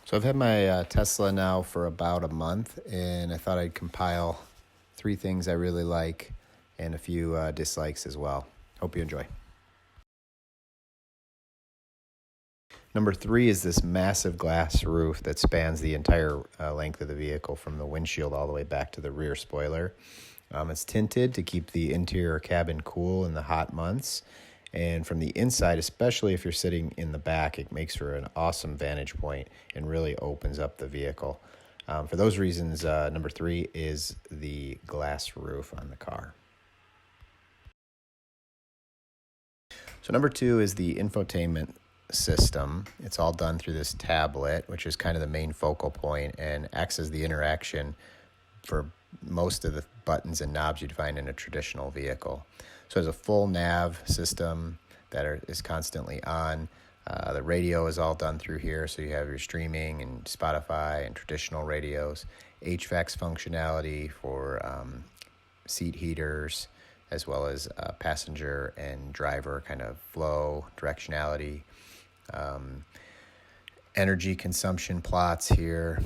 So I've had my Tesla now for about a month, and I thought I'd compile 3 things I really like and a few dislikes as well. Hope you enjoy. Number 3 is this massive glass roof that spans the entire length of the vehicle from the windshield all the way back to the rear spoiler. It's tinted to keep the interior cabin cool in the hot months. And from the inside, especially if you're sitting in the back, it makes for an awesome vantage point and really opens up the vehicle. For those reasons, number 3 is the glass roof on the car. So number 2 is the infotainment system. It's all done through this tablet, which is kind of the main focal point and acts as the interaction for most of the buttons and knobs you'd find in a traditional vehicle. So there's a full nav system that is constantly on. The radio is all done through here, so you have your streaming and Spotify and traditional radios. HVAC functionality for seat heaters, as well as passenger and driver kind of flow, directionality. Energy consumption plots here,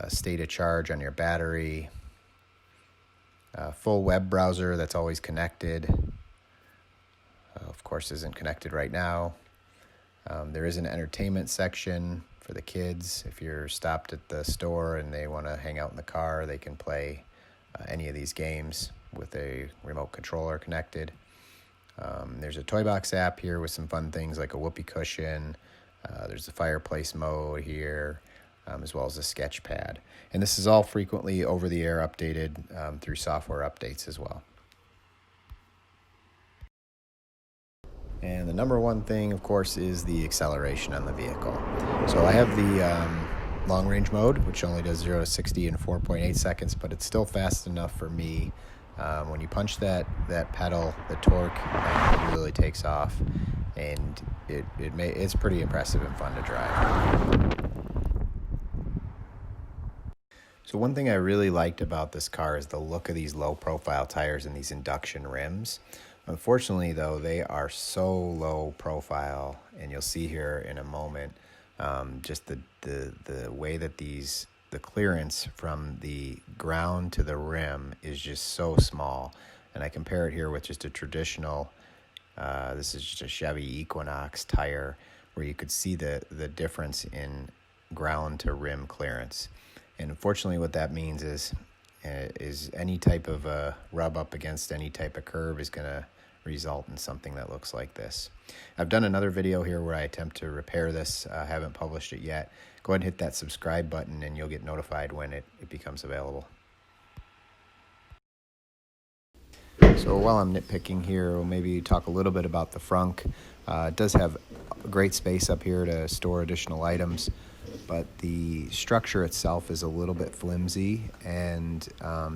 state of charge on your battery, full web browser that's always connected. Of course, isn't connected right now. There is an entertainment section for the kids. If you're stopped at the store and they want to hang out in the car, they can play any of these games with a remote controller connected. There's a Toy Box app here with some fun things like a whoopee cushion. There's the fireplace mode here, as well as a sketch pad. And this is all frequently over-the-air updated through software updates as well. And the number one thing, of course, is the acceleration on the vehicle. So I have the long-range mode, which only does 0 to 60 in 4.8 seconds, but it's still fast enough for me. When you punch that pedal, the torque really takes off, and it's pretty impressive and fun to drive. So one thing I really liked about this car is the look of these low-profile tires and these induction rims. Unfortunately, though, they are so low profile, and you'll see here in a moment, just the way that the clearance from the ground to the rim is just so small. And I compare it here with just a traditional, this is just a Chevy Equinox tire, where you could see the difference in ground to rim clearance. And unfortunately, what that means is any type of rub up against any type of curb is going to result in something that looks like this. I've done another video here where I attempt to repair this. I haven't published it yet. Go ahead and hit that subscribe button and you'll get notified when it becomes available. So while I'm nitpicking here, we'll maybe talk a little bit about the Frunk. It does have great space up here to store additional items, but the structure itself is a little bit flimsy, and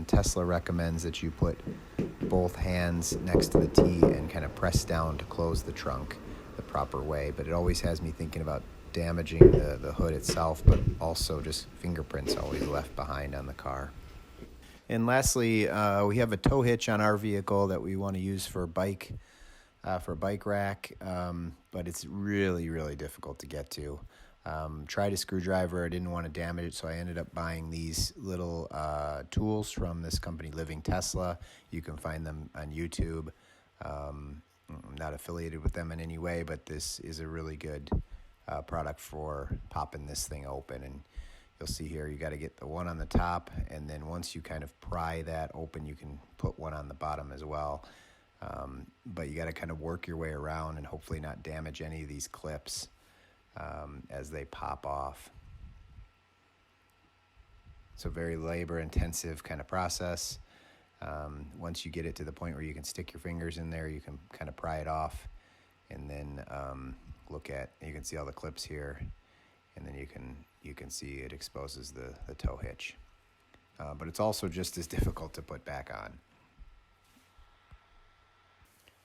Tesla recommends that you put both hands next to the T and kind of press down to close the trunk the proper way. But it always has me thinking about damaging the hood itself, but also just fingerprints always left behind on the car. And lastly, we have a tow hitch on our vehicle that we want to use for a bike rack, but it's really, really difficult to get to. Tried a screwdriver, I didn't want to damage it, so I ended up buying these little tools from this company, Living Tesla. You can find them on YouTube. I'm not affiliated with them in any way, but this is a really good product for popping this thing open. And you'll see here, you got to get the one on the top, and then once you kind of pry that open, you can put one on the bottom as well. But you got to kind of work your way around and hopefully not damage any of these clips as they pop off. It's a very labor-intensive kind of process. Once you get it to the point where you can stick your fingers in there, you can kind of pry it off, and then you can see all the clips here, and then you can see it exposes the tow hitch. But it's also just as difficult to put back on.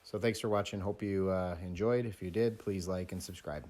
So thanks for watching. Hope you enjoyed. If you did, please like and subscribe.